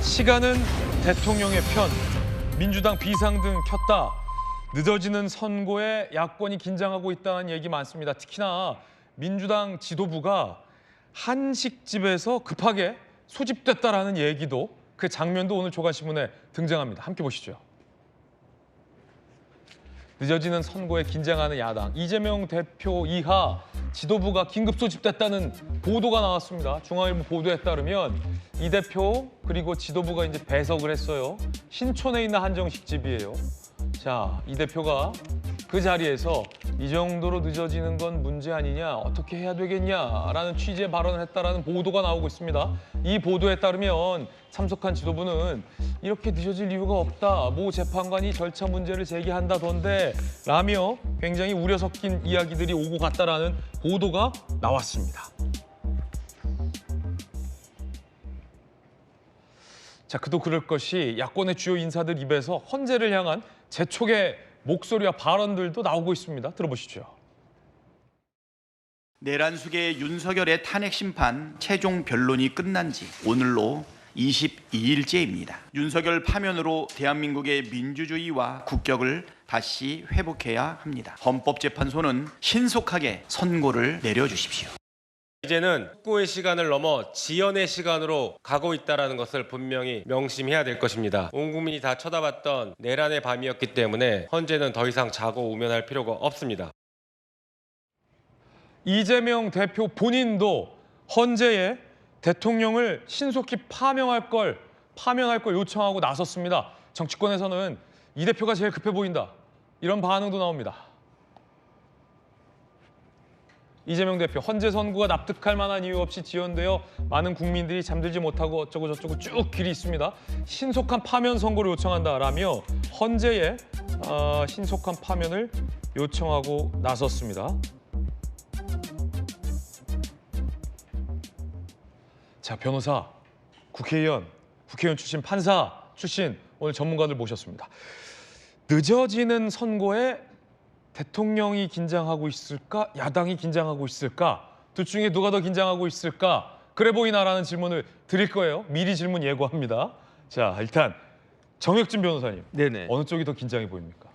시간은 대통령의 편, 민주당 비상등 켰다. 늦어지는 선거에 야권이 긴장하고 있다는 얘기 많습니다. 특히나 민주당 지도부가 한식집에서 급하게 소집됐다라는 얘기도, 그 장면도 오늘 조간신문에 등장합니다. 함께 보시죠. 늦어지는 선거에 긴장하는 야당, 이재명 대표 이하 지도부가 긴급 소집됐다는 보도가 나왔습니다. 중앙일보 보도에 따르면 이 대표 그리고 지도부가 이제 배석을 했어요. 신촌에 있는 한정식집이에요. 자, 이 대표가 그 자리에서 이 정도로 늦어지는 건 문제 아니냐, 어떻게 해야 되겠냐라는 취지의 발언을 했다라는 보도가 나오고 있습니다. 이 보도에 따르면 참석한 지도부는 이렇게 늦어질 이유가 없다, 모 재판관이 절차 문제를 제기한다던데 라며 굉장히 우려 섞인 이야기들이 오고 갔다라는 보도가 나왔습니다. 자, 그도 그럴 것이 야권의 주요 인사들 입에서 헌재를 향한 재촉의 목소리와 발언들도 나오고 있습니다. 들어보시죠. 내란숙의 윤석열의 탄핵 심판 최종 변론이 끝난 지 오늘로 22일째입니다. 윤석열 파면으로 대한민국의 민주주의와 국격을 다시 회복해야 합니다. 헌법재판소는 신속하게 선고를 내려주십시오. 이제는 축구의 시간을 넘어 지연의 시간으로 가고 있다는 것을 분명히 명심해야 될 것입니다. 온 국민이 다 쳐다봤던 내란의 밤이었기 때문에 헌재는 더 이상 자고 우면할 필요가 없습니다. 이재명 대표 본인도 헌재에 대통령을 신속히 파면할 걸 요청하고 나섰습니다. 정치권에서는 이 대표가 제일 급해 보인다, 이런 반응도 나옵니다. 이재명 대표, 헌재 선고가 납득할 만한 이유 없이 지연되어 많은 국민들이 잠들지 못하고 어쩌고 저쩌고 쭉 길이 있습니다. 신속한 파면 선고를 요청한다라며 헌재에 신속한 파면을 요청하고 나섰습니다. 자, 변호사, 국회의원 출신, 판사 출신 오늘 전문가들 모셨습니다. 늦어지는 선거에 대통령이 긴장하고 있을까? 야당이 긴장하고 있을까? 둘 중에 누가 더 긴장하고 있을까? 그래 보이나라는 질문을 드릴 거예요. 미리 질문 예고합니다. 자, 일단 정혁진 변호사님, 네네. 어느 쪽이 더 긴장해 보입니까?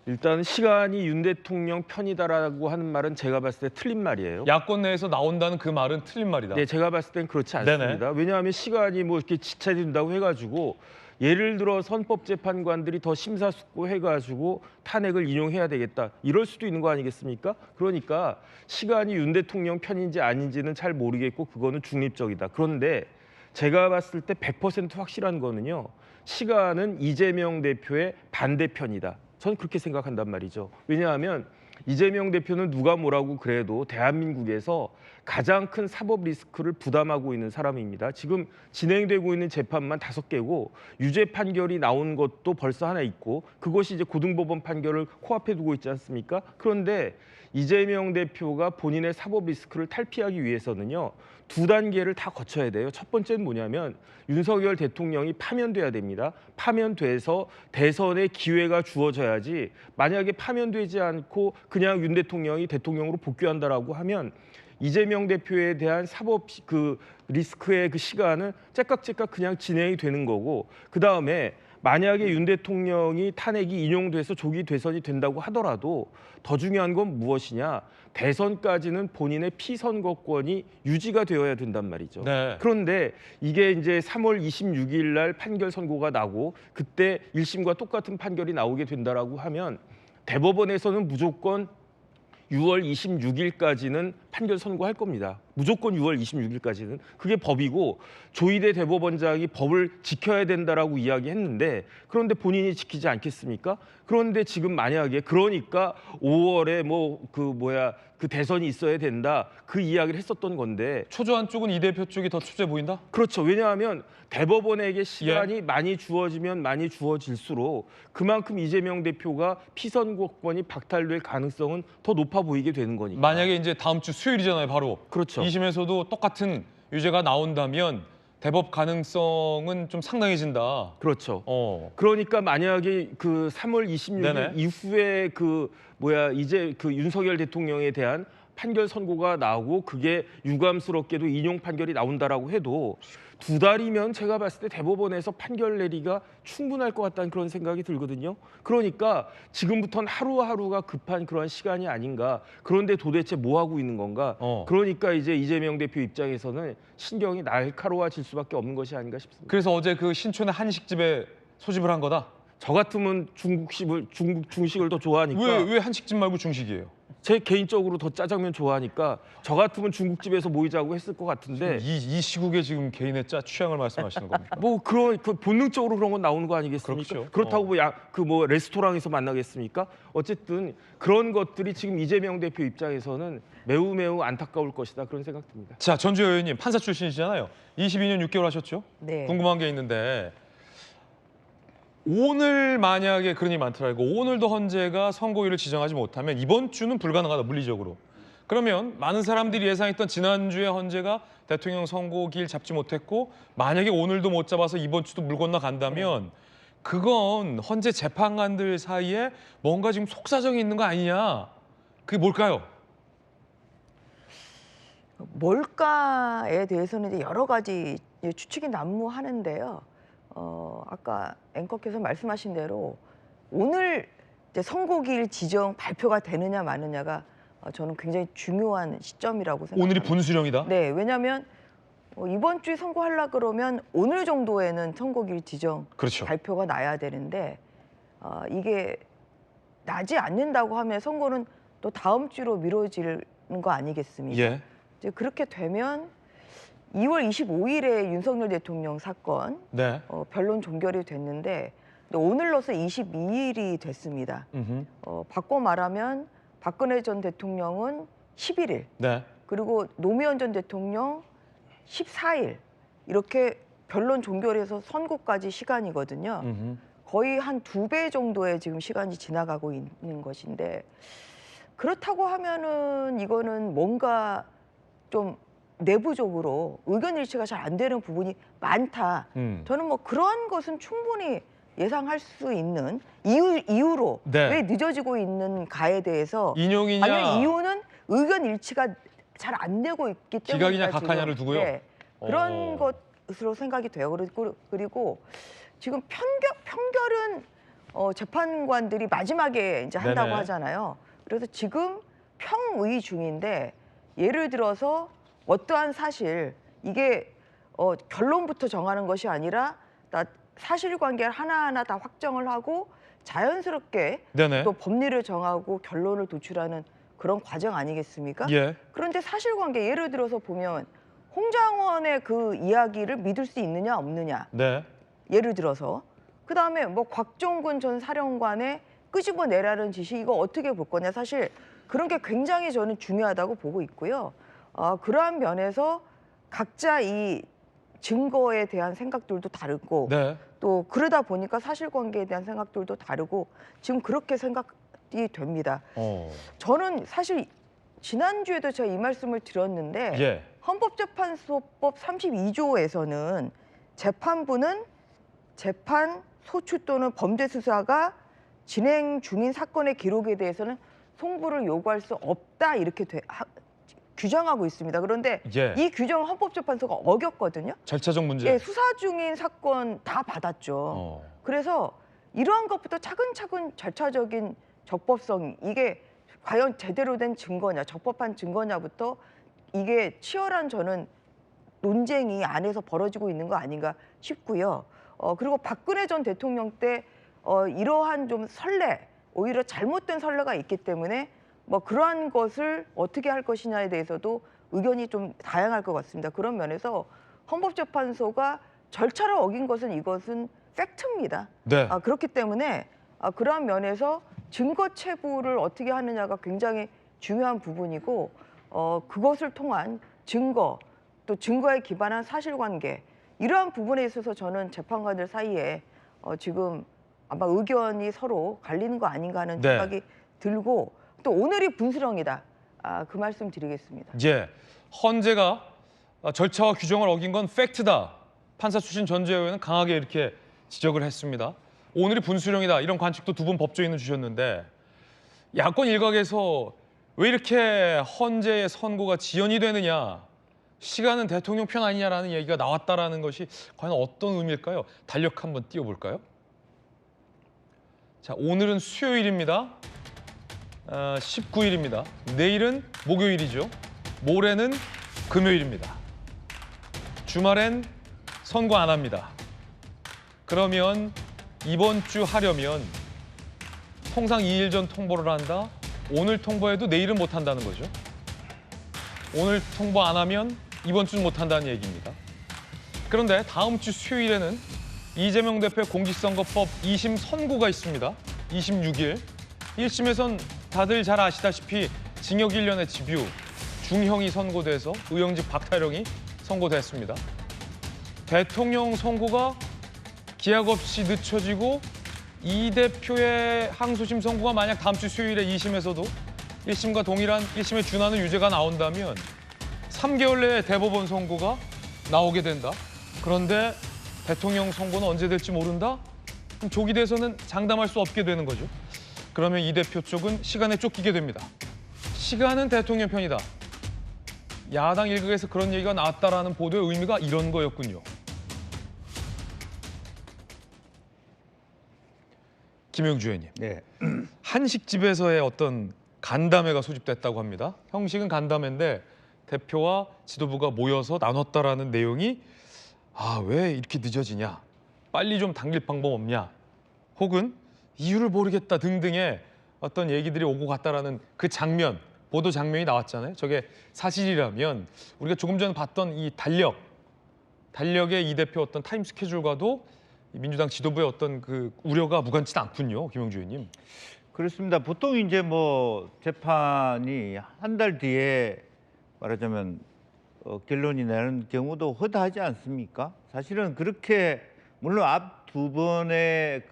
일단 시간이 윤 대통령 편이다라고 하는 말은 제가 봤을 때 틀린 말이에요. 야권 내에서 나온다는 그 말은 틀린 말이다. 네, 제가 봤을 땐 그렇지 않습니다. 왜냐하면 시간이 뭐 이렇게 지체된다고 해가지고 예를 들어 헌법재판관들이 더 심사숙고해가지고 탄핵을 인용해야 되겠다, 이럴 수도 있는 거 아니겠습니까? 그러니까 시간이 윤 대통령 편인지 아닌지는 잘 모르겠고 그거는 중립적이다. 그런데 제가 봤을 때 100% 확실한 거는요, 시간은 이재명 대표의 반대편이다. 저는 그렇게 생각한단 말이죠. 왜냐하면 이재명 대표는 누가 뭐라고 그래도 대한민국에서 가장 큰 사법 리스크를 부담하고 있는 사람입니다. 지금 진행되고 있는 재판만 5개고 유죄 판결이 나온 것도 벌써 하나 있고, 그것이 이제 고등법원 판결을 코앞에 두고 있지 않습니까? 그런데 이재명 대표가 본인의 사법 리스크를 탈피하기 위해서는요, 2단계를 다 거쳐야 돼요. 첫 번째는 뭐냐면 윤석열 대통령이 파면돼야 됩니다. 파면돼서 대선의 기회가 주어져야지, 만약에 파면되지 않고 그냥 윤 대통령이 대통령으로 복귀한다라고 하면 이재명 대표에 대한 사법 그 리스크의 그 시간은 째깍째깍 그냥 진행이 되는 거고, 그다음에 만약에 윤 대통령이 탄핵이 인용돼서 조기 대선이 된다고 하더라도 더 중요한 건 무엇이냐, 대선까지는 본인의 피선거권이 유지가 되어야 된단 말이죠. 네. 그런데 이게 이제 3월 26일 날 판결 선고가 나고 그때 1심과 똑같은 판결이 나오게 된다라고 하면 대법원에서는 무조건 6월 26일까지는 판결 선고할 겁니다. 무조건 6월 26일까지는. 그게 법이고 조희대 대법원장이 법을 지켜야 된다라고 이야기했는데, 그런데 본인이 지키지 않겠습니까? 그런데 지금 만약에 그러니까 5월에 그 대선이 있어야 된다, 그 이야기를 했었던 건데, 초조한 쪽은 이 대표 쪽이 더 초조해 보인다? 그렇죠. 왜냐하면 대법원에게 시간이 많이 주어지면 많이 주어질수록 그만큼 이재명 대표가 피선거권이 박탈될 가능성은 더 높아 보이게 되는 거니까. 만약에 이제 다음 주 수요일이잖아요, 바로. 그렇죠. 2심에서도 똑같은 유죄가 나온다면 대법 가능성은 좀 상당해진다. 그렇죠. 그러니까 만약에 그 3월 26일 네네. 이후에 이제 그 윤석열 대통령에 대한 판결 선고가 나오고 그게 유감스럽게도 인용 판결이 나온다라고 해도 2달이면 제가 봤을 때 대법원에서 판결 내리기가 충분할 것 같다는 그런 생각이 들거든요. 그러니까 지금부터는 하루하루가 급한 그런 시간이 아닌가. 그런데 도대체 뭐 하고 있는 건가? 그러니까 이제 이재명 대표 입장에서는 신경이 날카로워질 수밖에 없는 것이 아닌가 싶습니다. 그래서 어제 그 신촌의 한식집에 소집을 한 거다. 저 같으면 중국 중식을 더 좋아하니까 왜 한식집 말고 중식이에요? 제 개인적으로 더 짜장면 좋아하니까 저 같으면 중국집에서 모이자고 했을 것 같은데 이 시국에 지금 개인의 취향을 말씀하시는 겁니까? 뭐 그 본능적으로 그런 건 나오는 거 아니겠습니까? 그렇죠. 그렇다고 뭐 레스토랑에서 만나겠습니까? 어쨌든 그런 것들이 지금 이재명 대표 입장에서는 매우 안타까울 것이다 그런 생각 듭니다. 자, 전주현 의원님 판사 출신이시잖아요. 22년 6개월 하셨죠? 네. 궁금한 게 있는데 오늘 만약에 그런 일이 많더라고 오늘도 헌재가 선고일을 지정하지 못하면 이번 주는 불가능하다 물리적으로. 그러면 많은 사람들이 예상했던 지난주에 헌재가 대통령 선고일 잡지 못했고 만약에 오늘도 못 잡아서 이번 주도 물 건너 간다면 그건 헌재 재판관들 사이에 뭔가 지금 속사정이 있는 거 아니냐. 그게 뭘까요? 뭘까에 대해서는 이제 여러 가지 추측이 난무하는데요. 아까 앵커께서 말씀하신 대로 오늘 이제 선고기일 지정 발표가 되느냐 마느냐가 저는 굉장히 중요한 시점이라고 생각합니다. 오늘이 분수령이다? 네, 왜냐하면 이번 주에 선고하려 그러면 오늘 정도에는 선고기일 지정 그렇죠. 발표가 나야 되는데 이게 나지 않는다고 하면 선고는 또 다음 주로 미뤄지는 거 아니겠습니까? 예. 이제 그렇게 되면 2월 25일에 윤석열 대통령 사건 네. 변론 종결이 됐는데 오늘로서 22일이 됐습니다. 바꿔 말하면 박근혜 전 대통령은 11일 네. 그리고 노무현 전 대통령 14일 이렇게 변론 종결해서 선고까지 시간이거든요. 거의 한 2배 정도의 지금 시간이 지나가고 있는 것인데 그렇다고 하면은 이거는 뭔가 좀 내부적으로 의견 일치가 잘 안 되는 부분이 많다. 저는 뭐 그러한 것은 충분히 예상할 수 있는 이유로 네. 왜 늦어지고 있는가에 대해서 인용이냐 아니면 이유는 의견 일치가 잘 안 되고 있기 때문에 기각이냐 각하냐를 두고요? 네, 그런 것으로 생각이 돼요. 그리고 지금 판결은 재판관들이 마지막에 이제 한다고 네네. 하잖아요. 그래서 지금 평의 중인데 예를 들어서 어떠한 사실 이게 결론부터 정하는 것이 아니라 사실관계를 하나하나 다 확정을 하고 자연스럽게 네네. 또 법리를 정하고 결론을 도출하는 그런 과정 아니겠습니까? 예. 그런데 사실관계 예를 들어서 보면 홍장원의 그 이야기를 믿을 수 있느냐 없느냐 네. 예를 들어서 그다음에 뭐 곽종근 전 사령관의 끄집어내라는 지시 이거 어떻게 볼 거냐 사실 그런 게 굉장히 저는 중요하다고 보고 있고요. 그러한 면에서 각자 이 증거에 대한 생각들도 다르고 네. 또 그러다 보니까 사실관계에 대한 생각들도 다르고 지금 그렇게 생각이 됩니다. 저는 사실 지난주에도 제가 이 말씀을 드렸는데 예. 헌법재판소법 32조에서는 재판부는 재판, 소추 또는 범죄 수사가 진행 중인 사건의 기록에 대해서는 송부를 요구할 수 없다 이렇게 규정하고 있습니다. 그런데 예. 이 규정을 헌법재판소가 어겼거든요. 절차적 문제. 예, 수사 중인 사건 다 받았죠. 그래서 이러한 것부터 차근차근 절차적인 적법성 이게 과연 제대로 된 증거냐, 적법한 증거냐부터 이게 치열한 저는 논쟁이 안에서 벌어지고 있는 거 아닌가 싶고요. 그리고 박근혜 전 대통령 때 이러한 좀 선례, 오히려 잘못된 선례가 있기 때문에 뭐 그러한 것을 어떻게 할 것이냐에 대해서도 의견이 좀 다양할 것 같습니다. 그런 면에서 헌법재판소가 절차를 어긴 것은 이것은 팩트입니다. 네. 그렇기 때문에 그러한 면에서 증거 체부를 어떻게 하느냐가 굉장히 중요한 부분이고 그것을 통한 증거 또 증거에 기반한 사실관계 이러한 부분에 있어서 저는 재판관들 사이에 지금 아마 의견이 서로 갈리는 거 아닌가 하는 네. 생각이 들고 또 오늘이 분수령이다. 그 말씀 드리겠습니다. 예. 헌재가 절차와 규정을 어긴 건 팩트다. 판사 출신 전주현 의원은 강하게 이렇게 지적을 했습니다. 오늘이 분수령이다. 이런 관측도 두 분 법조인은 주셨는데 야권 일각에서 왜 이렇게 헌재의 선고가 지연이 되느냐? 시간은 대통령 편 아니냐라는 얘기가 나왔다라는 것이 과연 어떤 의미일까요? 달력 한번 띄워볼까요? 자, 오늘은 수요일입니다. 19일입니다. 내일은 목요일이죠. 모레는 금요일입니다. 주말엔 선고 안 합니다. 그러면 이번 주 하려면 통상 2일 전 통보를 한다. 오늘 통보해도 내일은 못 한다는 거죠. 오늘 통보 안 하면 이번 주는 못 한다는 얘기입니다. 그런데 다음 주 수요일에는 이재명 대표의 공직선거법 2심 선고가 있습니다. 26일. 1심에선 다들 잘 아시다시피 징역 1년의 집유, 중형이 선고돼서 의원직 박탈형이 선고됐습니다. 대통령 선고가 기약 없이 늦춰지고 이 대표의 항소심 선고가 만약 다음 주 수요일에 2심에서도 1심과 동일한 1심에 준하는 유죄가 나온다면 3개월 내에 대법원 선고가 나오게 된다. 그런데 대통령 선고는 언제 될지 모른다? 그럼 조기 대선은 장담할 수 없게 되는 거죠. 그러면 이 대표 쪽은 시간에 쫓기게 됩니다. 시간은 대통령 편이다. 야당 일각에서 그런 얘기가 나왔다라는 보도의 의미가 이런 거였군요. 김영주 의원님. 네. 한식집에서의 어떤 간담회가 소집됐다고 합니다. 형식은 간담회인데 대표와 지도부가 모여서 나눴다라는 내용이 왜 이렇게 늦어지냐? 빨리 좀 당길 방법 없냐? 혹은 이유를 모르겠다 등등의 어떤 얘기들이 오고 갔다라는 그 장면, 보도 장면이 나왔잖아요. 저게 사실이라면 우리가 조금 전에 봤던 이 달력의 이 대표 어떤 타임 스케줄과도 민주당 지도부의 어떤 그 우려가 무관치는 않군요, 김영주 의원님. 그렇습니다. 보통 이제 뭐 재판이 한 달 뒤에 말하자면 결론이 나는 경우도 허다하지 않습니까? 사실은 그렇게 물론 앞 두 번의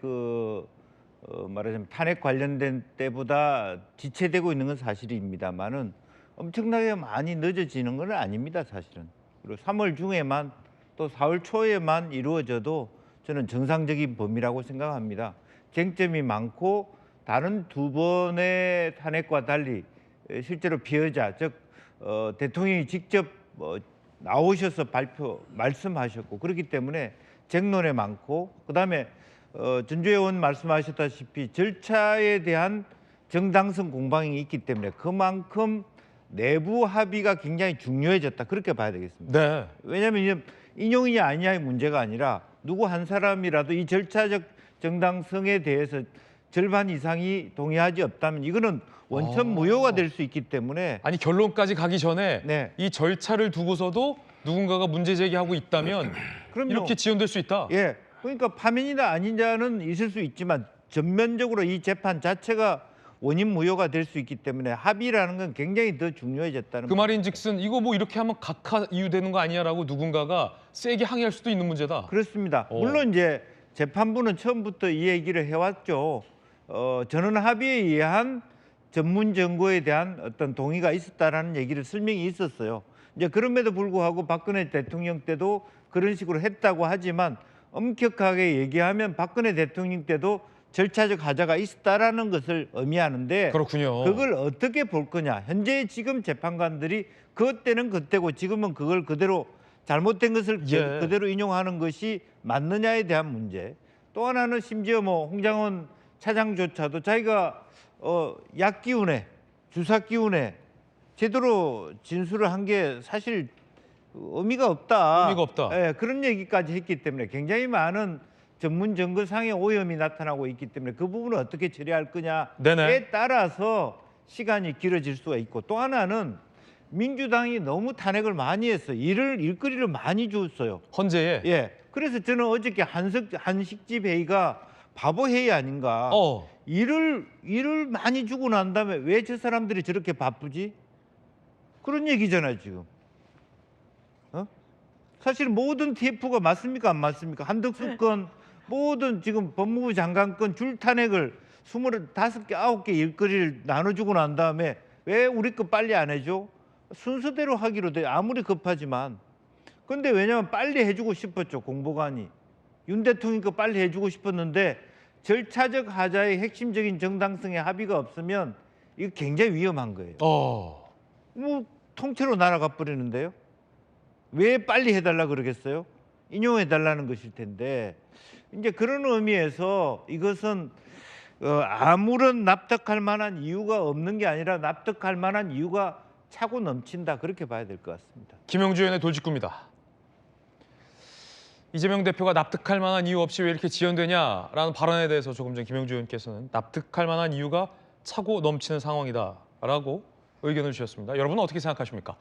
말하자면 탄핵 관련된 때보다 지체되고 있는 건 사실입니다만은 엄청나게 많이 늦어지는 건 아닙니다, 사실은. 그리고 3월 중에만 또 4월 초에만 이루어져도 저는 정상적인 범위라고 생각합니다. 쟁점이 많고 다른 두 번의 탄핵과 달리 실제로 피해자, 즉 대통령이 직접 나오셔서 말씀하셨고 그렇기 때문에 쟁론에 많고 그다음에 전주혜 의원 말씀하셨다시피 절차에 대한 정당성 공방이 있기 때문에 그만큼 내부 합의가 굉장히 중요해졌다 그렇게 봐야 되겠습니다. 네. 왜냐하면 인용이냐 아니냐의 문제가 아니라 누구 한 사람이라도 이 절차적 정당성에 대해서 절반 이상이 동의하지 없다면 이거는 원천 무효가 될 수 있기 때문에 아니 결론까지 가기 전에 네. 이 절차를 두고서도 누군가가 문제 제기하고 있다면 그럼요. 이렇게 지연될 수 있다. 예, 그러니까 파면이나 아니냐는 있을 수 있지만 전면적으로 이 재판 자체가 원인 무효가 될 수 있기 때문에 합의라는 건 굉장히 더 중요해졌다는 그 말인즉슨 이거 뭐 이렇게 하면 각하 이유되는 거 아니냐라고 누군가가 세게 항의할 수도 있는 문제다. 그렇습니다. 물론 이제 재판부는 처음부터 이 얘기를 해왔죠. 전원 합의에 의한 전문 정보에 대한 어떤 동의가 있었다라는 얘기를 설명이 있었어요. 이제 그럼에도 불구하고 박근혜 대통령 때도 그런 식으로 했다고 하지만 엄격하게 얘기하면 박근혜 대통령 때도 절차적 하자가 있었다라는 것을 의미하는데 그렇군요. 그걸 어떻게 볼 거냐. 현재 지금 재판관들이 그때는 그때고 지금은 그걸 그대로 잘못된 것을 그대로 인용하는 것이 맞느냐에 대한 문제. 또 하나는 심지어 뭐 홍장원 차장조차도 자기가 약 기운에 주사 기운에 제대로 진술을 한 게 사실 의미가 없다. 의미가 없다. 예, 그런 얘기까지 했기 때문에 굉장히 많은 전문 증거상의 오염이 나타나고 있기 때문에 그 부분을 어떻게 처리할 거냐에 네네. 따라서 시간이 길어질 수가 있고 또 하나는 민주당이 너무 탄핵을 많이 했어요. 일거리를 많이 줬어요. 헌재에. 예. 그래서 저는 어저께 한식집 회의가 바보 회의 아닌가. 일을 많이 주고 난 다음에 왜 저 사람들이 저렇게 바쁘지? 그런 얘기잖아요, 지금. 사실 모든 TF가 맞습니까? 안 맞습니까? 한덕수 건 모든 지금 법무부 장관 건 줄 탄핵을 25개, 9개 일거리를 나눠주고 난 다음에 왜 우리 거 빨리 안 해줘? 순서대로 하기로 돼. 아무리 급하지만. 근데 왜냐면 빨리 해주고 싶었죠, 공보관이. 윤 대통령 거 빨리 해주고 싶었는데 절차적 하자의 핵심적인 정당성의 합의가 없으면 이거 굉장히 위험한 거예요. 뭐 통째로 날아가 버리는데요. 왜 빨리 해달라 그러겠어요? 인용해달라는 것일 텐데 이제 그런 의미에서 이것은 아무런 납득할 만한 이유가 없는 게 아니라 납득할 만한 이유가 차고 넘친다 그렇게 봐야 될 것 같습니다. 김영주 의원의 돌직구입니다. 이재명 대표가 납득할 만한 이유 없이 왜 이렇게 지연되냐라는 발언에 대해서 조금 전 김영주 의원께서는 납득할 만한 이유가 차고 넘치는 상황이다라고 의견을 주셨습니다. 여러분은 어떻게 생각하십니까?